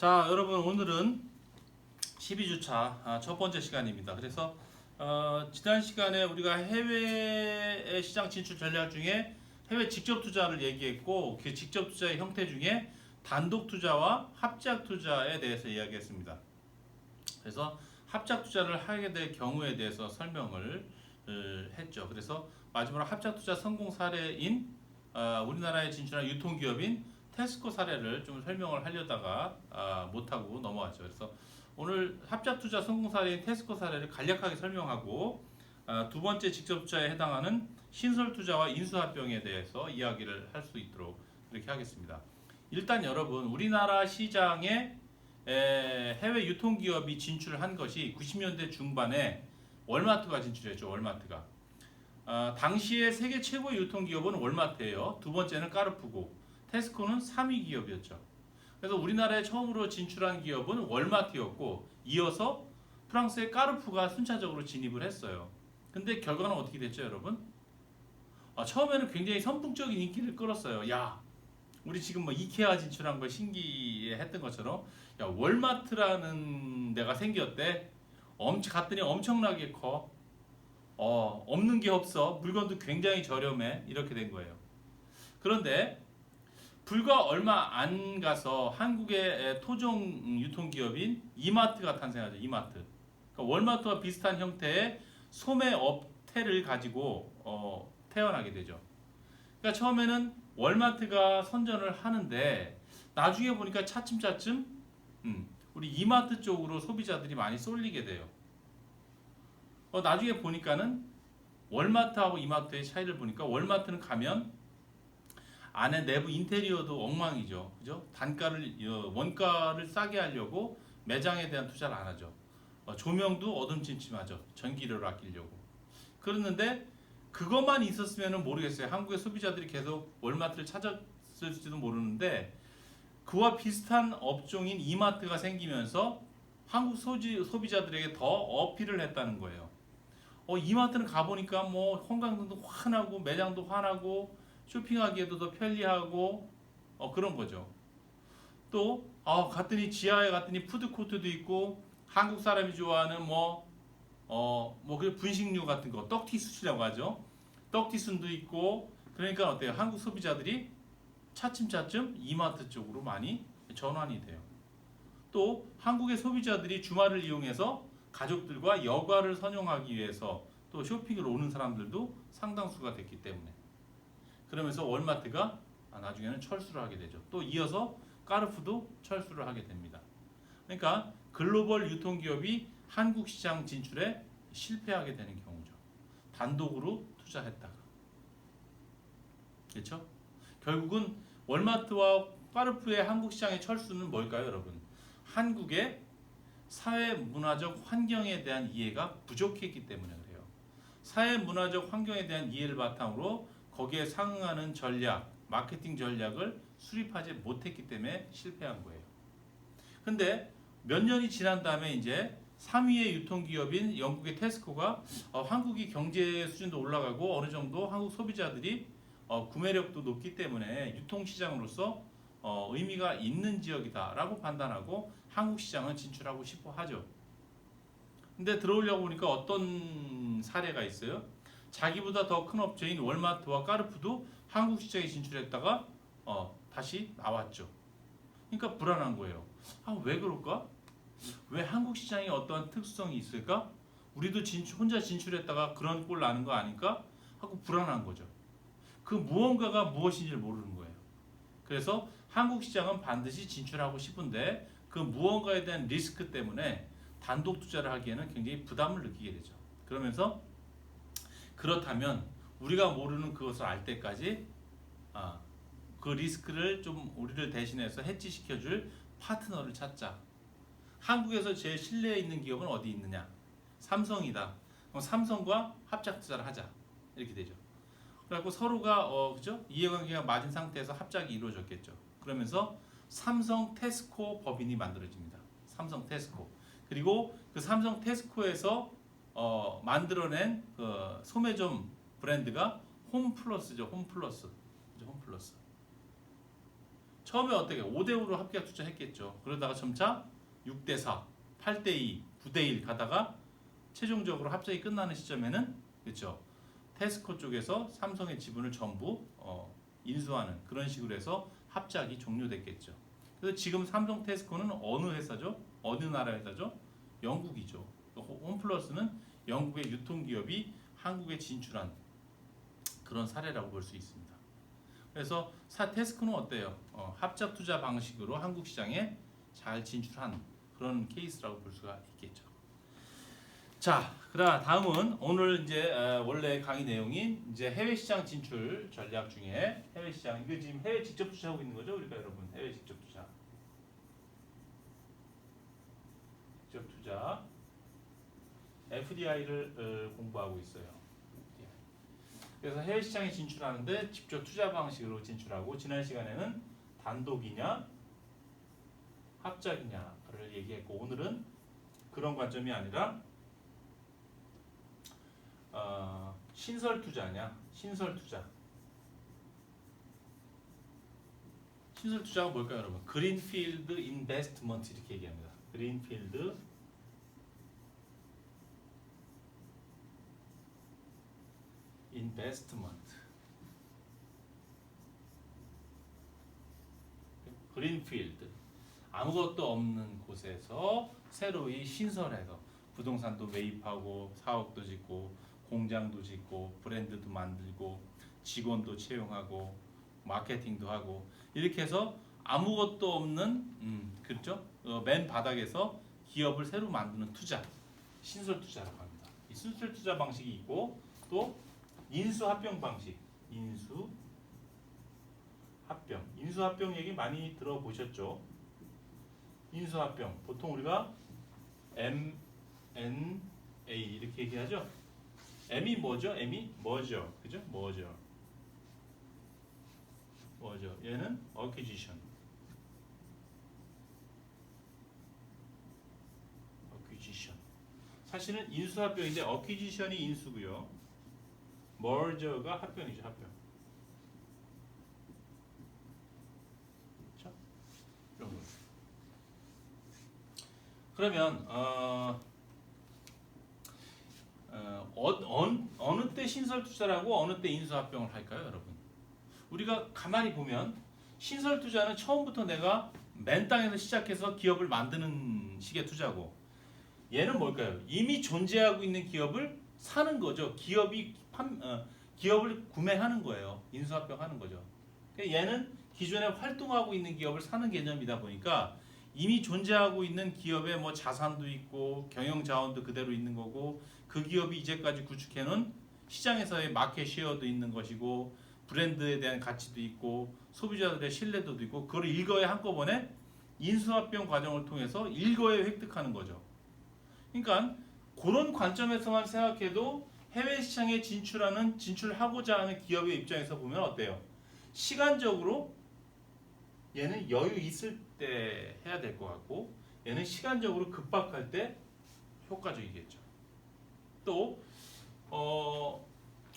자, 여러분 오늘은 12주차 첫 번째 시간입니다. 그래서 지난 시간에 우리가 해외 시장 진출 전략 중에 해외 직접 투자를 얘기했고 그 직접 투자의 형태 중에 단독 투자와 합작 투자에 대해서 이야기했습니다. 그래서 합작 투자를 하게 될 경우에 대해서 설명을 했죠. 그래서 마지막으로 합작 투자 성공 사례인 우리나라에 진출한 유통기업인 테스코 사례를 좀 설명을 하려다가 못하고 넘어왔죠. 그래서 오늘 합작 투자 성공 사례인 테스코 사례를 간략하게 설명하고 두 번째 직접 투자에 해당하는 신설 투자와 인수합병에 대해서 이야기를 할 수 있도록 이렇게 하겠습니다. 일단 여러분 우리나라 시장에 해외 유통기업이 진출한 것이 90년대 중반에 월마트가 진출했죠. 월마트가 당시에 세계 최고의 유통기업은 월마트예요. 두 번째는 까르푸고, 테스코는 3위 기업이었죠. 그래서 우리나라에 처음으로 진출한 기업은 월마트였고 이어서 프랑스의 까르푸가 순차적으로 진입을 했어요. 근데 결과는 어떻게 됐죠, 여러분? 처음에는 굉장히 선풍적인 인기를 끌었어요. 야, 우리 지금 뭐 이케아 진출한 거 신기했던 것처럼 야, 월마트라는 데가 생겼대. 갔더니 엄청나게 커. 없는 게 없어. 물건도 굉장히 저렴해. 이렇게 된 거예요. 그런데 불과 얼마 안 가서 한국의 토종 유통기업인 이마트가 탄생하죠. 이마트. 그러니까 월마트와 비슷한 형태의 소매 업태를 가지고 태어나게 되죠. 그러니까 처음에는 월마트가 선전을 하는데 나중에 보니까 차츰차츰 우리 이마트 쪽으로 소비자들이 많이 쏠리게 돼요. 나중에 보니까는 월마트하고 이마트의 차이를 보니까 월마트는 가면 안에 내부 인테리어도 엉망이죠. 그죠? 원가를 싸게 하려고 매장에 대한 투자를 안 하죠. 조명도 어둠침침하죠. 전기료를 아끼려고. 그랬는데 그것만 있었으면 모르겠어요. 한국의 소비자들이 계속 월마트를 찾았을지도 모르는데 그와 비슷한 업종인 이마트가 생기면서 한국 소비자들에게 더 어필을 했다는 거예요. 이마트는 가보니까 뭐 형광등도 환하고 매장도 환하고 쇼핑하기에도 더 편리하고 그런 거죠. 또 갔더니 지하에 갔더니 푸드코트도 있고 한국 사람이 좋아하는 그 분식류 같은 거 떡티순이라고 하죠. 떡티순도 있고 그러니까 어때요? 한국 소비자들이 차츰차츰 이마트 쪽으로 많이 전환이 돼요. 또 한국의 소비자들이 주말을 이용해서 가족들과 여가를 선용하기 위해서 또 쇼핑을 오는 사람들도 상당수가 됐기 때문에 그러면서 월마트가 나중에는 철수를 하게 되죠. 또 이어서 까르푸도 철수를 하게 됩니다. 그러니까 글로벌 유통기업이 한국 시장 진출에 실패하게 되는 경우죠. 단독으로 투자했다가. 그렇죠? 결국은 월마트와 까르푸의 한국 시장의 철수는 뭘까요, 여러분? 한국의 사회 문화적 환경에 대한 이해가 부족했기 때문에 그래요. 사회 문화적 환경에 대한 이해를 바탕으로 거기에 상응하는 전략, 마케팅 전략을 수립하지 못했기 때문에 실패한 거예요. 근데 몇 년이 지난 다음에 이제 3위의 유통기업인 영국의 테스코가 한국이 경제 수준도 올라가고 어느 정도 한국 소비자들이 구매력도 높기 때문에 유통시장으로서 의미가 있는 지역이다라고 판단하고 한국 시장을 진출하고 싶어 하죠. 근데 들어오려고 보니까 어떤 사례가 있어요? 자기보다 더 큰 업체인 월마트와 까르푸도 한국 시장에 진출했다가 다시 나왔죠. 그러니까 불안한 거예요. 왜 그럴까? 왜 한국 시장에 어떠한 특수성이 있을까? 우리도 혼자 진출했다가 그런 꼴 나는 거 아닐까? 하고 불안한 거죠. 그 무언가가 무엇인지를 모르는 거예요. 그래서 한국 시장은 반드시 진출하고 싶은데 그 무언가에 대한 리스크 때문에 단독 투자를 하기에는 굉장히 부담을 느끼게 되죠. 그러면서 그렇다면 우리가 모르는 그것을 알 때까지 그 리스크를 좀 우리를 대신해서 해지시켜줄 파트너를 찾자. 한국에서 제일 신뢰 있는 기업은 어디 있느냐? 삼성이다. 그럼 삼성과 합작 투자를 하자. 이렇게 되죠. 그래갖고 서로가 그죠? 이해관계가 맞은 상태에서 합작이 이루어졌겠죠. 그러면서 삼성 테스코 법인이 만들어집니다. 삼성 테스코. 그리고 그 삼성 테스코에서 만들어낸 그 소매점 브랜드가 홈플러스죠. 홈플러스. 홈플러스. 처음에 어떻게 5대5로 합계학 투자했겠죠. 그러다가 점차 6대4, 8대2, 9대1 가다가 최종적으로 합작이 끝나는 시점에는 그렇죠. 테스코 쪽에서 삼성의 지분을 전부 인수하는 그런 식으로 해서 합작이 종료됐겠죠. 그래서 지금 삼성 테스코는 어느 회사죠? 어느 나라 회사죠? 영국이죠. 홈플러스는 영국의 유통기업이 한국에 진출한 그런 사례라고 볼 수 있습니다. 그래서 테스코는 어때요? 합작 투자 방식으로 한국 시장에 잘 진출한 그런 케이스라고 볼 수가 있겠죠. 자, 그럼 다음은 오늘 이제 원래 강의 내용인 이제 해외 시장 진출 전략 중에 해외 시장 이거 지금 해외 직접 투자하고 있는 거죠, 우리가 여러분 해외 직접 투자, 직접 투자 FDI를 공부하고 있어요. 그래서 해외 시장에 진출하는데 직접 투자 방식으로 진출하고 지난 시간에는 단독이냐 합작이냐를 얘기했고 오늘은 그런 관점이 아니라 신설 투자냐, 신설 투자. 신설 투자가 뭘까요, 여러분? 그린필드 인베스트먼트 이렇게 얘기합니다. 그린필드 인베스트먼트. 그린필드. 아무것도 없는 곳에서 새로이 신설해서 부동산도 매입하고 사업도 짓고 공장도 짓고 브랜드도 만들고 직원도 채용하고 마케팅도 하고 이렇게 해서 아무것도 없는 그렇죠? 맨 바닥에서 기업을 새로 만드는 투자 신설 투자라고 합니다. 이 신설 투자 방식이 있고 또 인수 합병 방식 인수 합병 얘기 많이 들어보셨죠? 인수 합병 보통 우리가 M&A 이렇게 얘기하죠. M이 뭐죠? M이 머저, 그죠? 머저. 얘는 acquisition. 사실은 인수합병인데 acquisition이 인수고요. merger가 합병이죠, 합병. 그렇죠? 이런 거. 그러면 어느 때 신설 투자라고 어느 때 인수 합병을 할까요, 여러분? 우리가 가만히 보면 신설 투자는 처음부터 내가 맨 땅에서 시작해서 기업을 만드는 식의 투자고 얘는 뭘까요? 이미 존재하고 있는 기업을 사는 거죠. 기업을 구매하는 거예요. 인수 합병하는 거죠. 얘는 기존에 활동하고 있는 기업을 사는 개념이다 보니까 이미 존재하고 있는 기업의 뭐 자산도 있고 경영 자원도 그대로 있는 거고 그 기업이 이제까지 구축해놓은 시장에서의 마켓 쉐어도 있는 것이고 브랜드에 대한 가치도 있고 소비자들의 신뢰도도 있고 그걸 일거에 한꺼번에 인수합병 과정을 통해서 일거에 획득하는 거죠. 그러니까 그런 관점에서만 생각해도 해외 시장에 진출하고자 하는 기업의 입장에서 보면 어때요? 시간적으로 얘는 여유 있을 때 해야 될 것 같고 얘는 시간적으로 급박할 때 효과적이겠죠. 또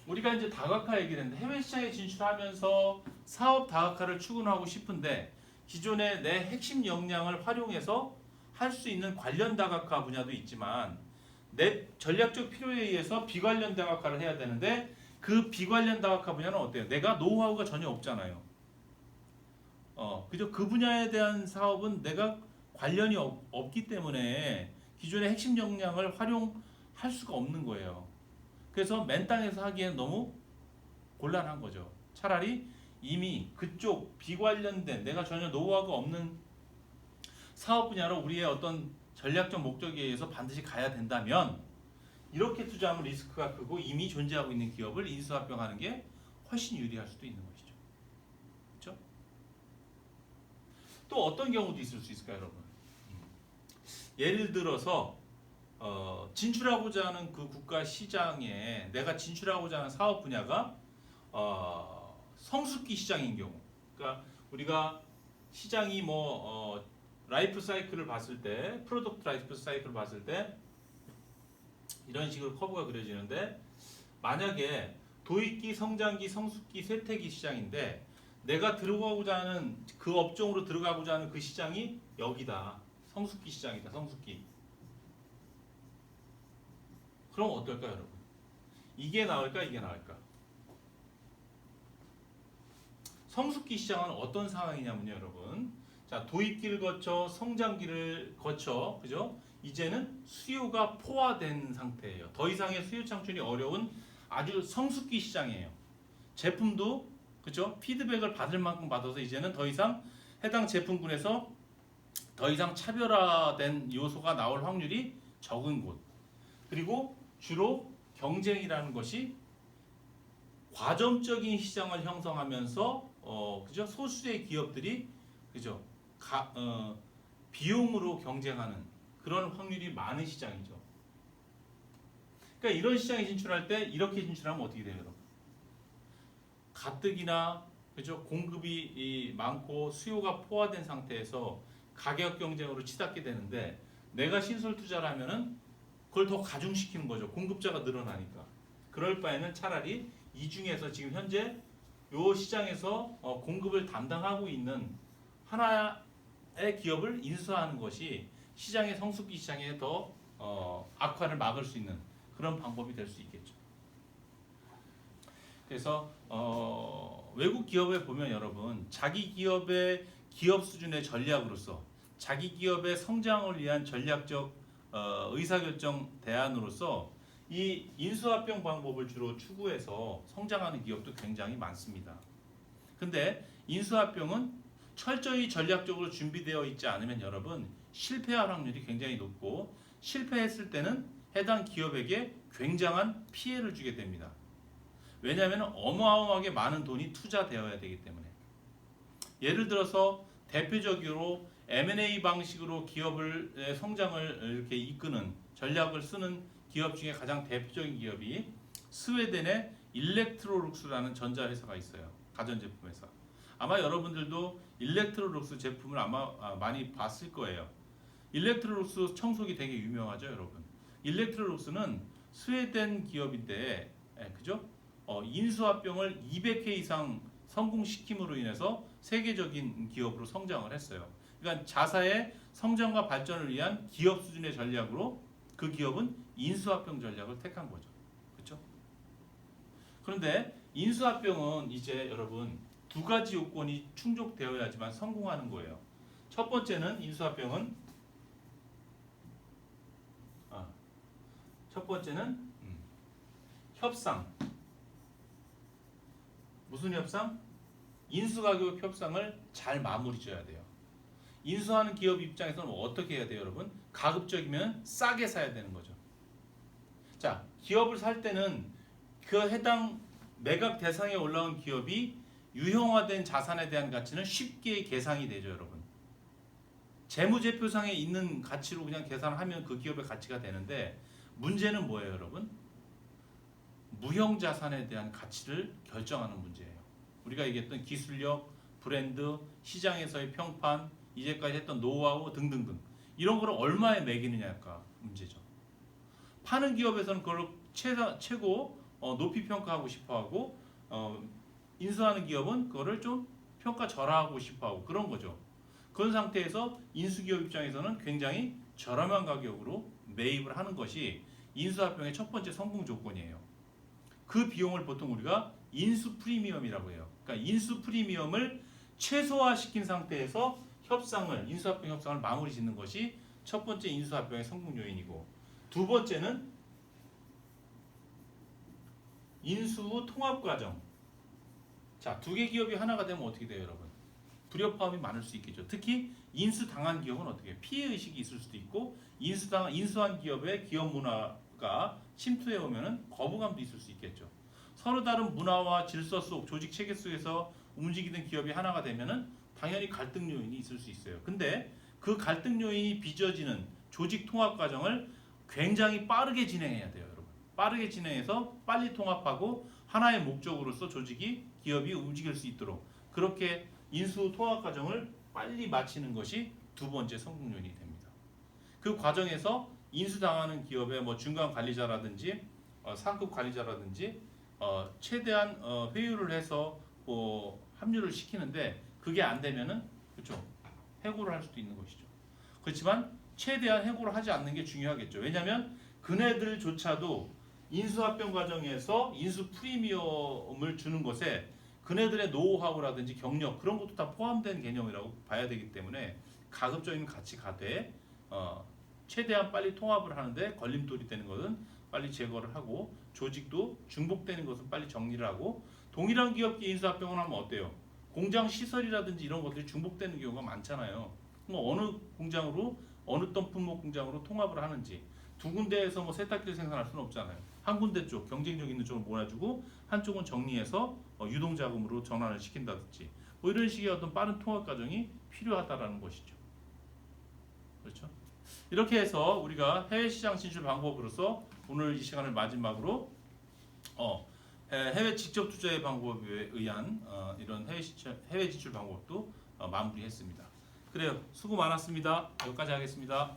우리가 이제 다각화 얘기를 했는데 해외 시장에 진출하면서 사업 다각화를 추구하고 싶은데 기존의 내 핵심 역량을 활용해서 할 수 있는 관련 다각화 분야도 있지만 내 전략적 필요에 의해서 비관련 다각화를 해야 되는데 그 비관련 다각화 분야는 어때요? 내가 노하우가 전혀 없잖아요. 그죠? 그 분야에 대한 사업은 내가 관련이 없기 때문에 기존의 핵심 역량을 활용할 수가 없는 거예요. 그래서 맨 땅에서 하기에는 너무 곤란한 거죠. 차라리 이미 그쪽 비관련된 내가 전혀 노하우가 없는 사업 분야로 우리의 어떤 전략적 목적에 의해서 반드시 가야 된다면 이렇게 투자하면 리스크가 크고 이미 존재하고 있는 기업을 인수합병하는 게 훨씬 유리할 수도 있는 것이죠. 그렇죠? 또 어떤 경우도 있을 수 있을까요, 여러분? 예를 들어서 진출하고자 하는 그 국가 시장에 내가 진출하고자 하는 사업 분야가 성숙기 시장인 경우, 그러니까 우리가 시장이 라이프 사이클을 봤을 때, 프로덕트 라이프 사이클을 봤을 때 이런 식으로 커브가 그려지는데 만약에 도입기, 성장기, 성숙기, 쇠퇴기 시장인데 내가 들어가고자 하는 그 업종으로 들어가고자 하는 그 시장이 여기다. 성숙기 시장이다. 성숙기. 그럼 어떨까요, 여러분? 이게 나을까, 이게 나을까? 성숙기 시장은 어떤 상황이냐면요, 여러분. 자, 도입기를 거쳐 성장기를 거쳐, 그죠? 이제는 수요가 포화된 상태예요. 더 이상의 수요 창출이 어려운 아주 성숙기 시장이에요. 제품도 그죠? 피드백을 받을 만큼 받아서 이제는 더 이상 해당 제품군에서 더 이상 차별화된 요소가 나올 확률이 적은 곳. 그리고 주로 경쟁이라는 것이 과점적인 시장을 형성하면서 그죠? 소수의 기업들이 그죠? 비용으로 경쟁하는 그런 확률이 많은 시장이죠. 그러니까 이런 시장에 진출할 때 이렇게 진출하면 어떻게 돼요, 여러분? 가뜩이나 그죠? 공급이 많고 수요가 포화된 상태에서 가격 경쟁으로 치닫게 되는데 내가 신설 투자를 하면은 그걸 더 가중시키는 거죠. 공급자가 늘어나니까. 그럴 바에는 차라리 이 중에서 지금 현재 요 시장에서 공급을 담당하고 있는 하나의 기업을 인수하는 것이 시장의 성숙기 시장에 더 악화를 막을 수 있는 그런 방법이 될 수 있겠죠. 그래서 외국 기업에 보면 여러분 자기 기업의 기업 수준의 전략으로서 자기 기업의 성장을 위한 전략적 의사결정 대안으로서 이 인수합병 방법을 주로 추구해서 성장하는 기업도 굉장히 많습니다. 근데 인수합병은 철저히 전략적으로 준비되어 있지 않으면 여러분 실패할 확률이 굉장히 높고 실패했을 때는 해당 기업에게 굉장한 피해를 주게 됩니다. 왜냐하면 어마어마하게 많은 돈이 투자되어야 되기 때문에. 예를 들어서 대표적으로 M&A 방식으로 기업을 성장을 이렇게 이끄는 전략을 쓰는 기업 중에 가장 대표적인 기업이 스웨덴의 일렉트로룩스라는 전자회사가 있어요. 가전제품 회사. 아마 여러분들도 일렉트로룩스 제품을 아마 많이 봤을 거예요. 일렉트로룩스 청소기 되게 유명하죠, 여러분. 일렉트로룩스는 스웨덴 기업인데, 그죠? 인수합병을 200회 이상 성공시킴으로 인해서 세계적인 기업으로 성장을 했어요. 그러니까 자사의 성장과 발전을 위한 기업 수준의 전략으로 그 기업은 인수합병 전략을 택한 거죠. 그렇죠? 그런데 인수합병은 이제 여러분 두 가지 요건이 충족되어야지만 성공하는 거예요. 첫 번째는 인수합병은 첫 번째는 협상. 무슨 협상? 인수가격 협상을 잘 마무리 져야 돼요. 인수하는 기업 입장에서는 어떻게 해야 돼요, 여러분? 가급적이면 싸게 사야 되는 거죠. 자, 기업을 살 때는 그 해당 매각 대상에 올라온 기업이 유형화된 자산에 대한 가치는 쉽게 계산이 되죠, 여러분. 재무제표상에 있는 가치로 그냥 계산하면 그 기업의 가치가 되는데 문제는 뭐예요, 여러분? 무형 자산에 대한 가치를 결정하는 문제예요. 우리가 얘기했던 기술력, 브랜드, 시장에서의 평판, 이제까지 했던 노하우 등등등 이런 거를 얼마에 매기느냐가 문제죠. 파는 기업에서는 그걸 최고 높이 평가하고 싶어하고 인수하는 기업은 그거를 좀 평가 절하하고 싶어하고 그런 거죠. 그런 상태에서 인수기업 입장에서는 굉장히 저렴한 가격으로 매입을 하는 것이 인수합병의 첫 번째 성공 조건이에요. 그 비용을 보통 우리가 인수 프리미엄이라고 해요. 그러니까 인수 프리미엄을 최소화시킨 상태에서 인수합병 협상을 마무리 짓는 것이 첫 번째 인수합병의 성공 요인이고, 두 번째는 인수 후 통합 과정. 자, 두 개 기업이 하나가 되면 어떻게 돼요, 여러분? 불협화음이 많을 수 있겠죠. 특히 인수당한 기업은 어떻게 해요? 피해 의식이 있을 수도 있고, 인수한 기업의 기업 문화가 침투해 오면은 거부감도 있을 수 있겠죠. 서로 다른 문화와 질서 속 조직 체계 속에서 움직이는 기업이 하나가 되면은 당연히 갈등 요인이 있을 수 있어요. 근데 그 갈등 요인이 빚어지는 조직 통합 과정을 굉장히 빠르게 진행해야 돼요, 여러분. 빠르게 진행해서 빨리 통합하고 하나의 목적으로서 기업이 움직일 수 있도록 그렇게 인수 통합 과정을 빨리 마치는 것이 두 번째 성공 요인이 됩니다. 그 과정에서 인수당하는 기업의 중간 관리자라든지 상급 관리자라든지 최대한 회유를 해서 합류를 시키는데 그게 안 되면은 그렇죠. 해고를 할 수도 있는 것이죠. 그렇지만 최대한 해고를 하지 않는 게 중요하겠죠. 왜냐하면 그네들조차도 인수합병 과정에서 인수 프리미엄을 주는 것에 그네들의 노하우라든지 경력 그런 것도 다 포함된 개념이라고 봐야 되기 때문에 가급적이면 같이 가되 최대한 빨리 통합을 하는데 걸림돌이 되는 것은 빨리 제거를 하고 조직도 중복되는 것은 빨리 정리를 하고 동일한 기업끼리 인수합병을 하면 어때요? 공장 시설이라든지 이런 것들이 중복되는 경우가 많잖아요. 뭐 어느 공장으로 어느 떤 품목 공장으로 통합을 하는지 두 군데에서 뭐 세탁기를 생산할 수는 없잖아요. 한 군데 쪽 경쟁력 있는 쪽을 몰아주고 한쪽은 정리해서 유동자금으로 전환을 시킨다든지 뭐 이런 식의 어떤 빠른 통합 과정이 필요하다라는 것이죠. 그렇죠? 이렇게 해서 우리가 해외 시장 진출 방법으로서 오늘 이 시간을 마지막으로 해외 직접 투자의 방법에 의한 이런 해외 진출 방법도 마무리했습니다. 그래요. 수고 많았습니다. 여기까지 하겠습니다.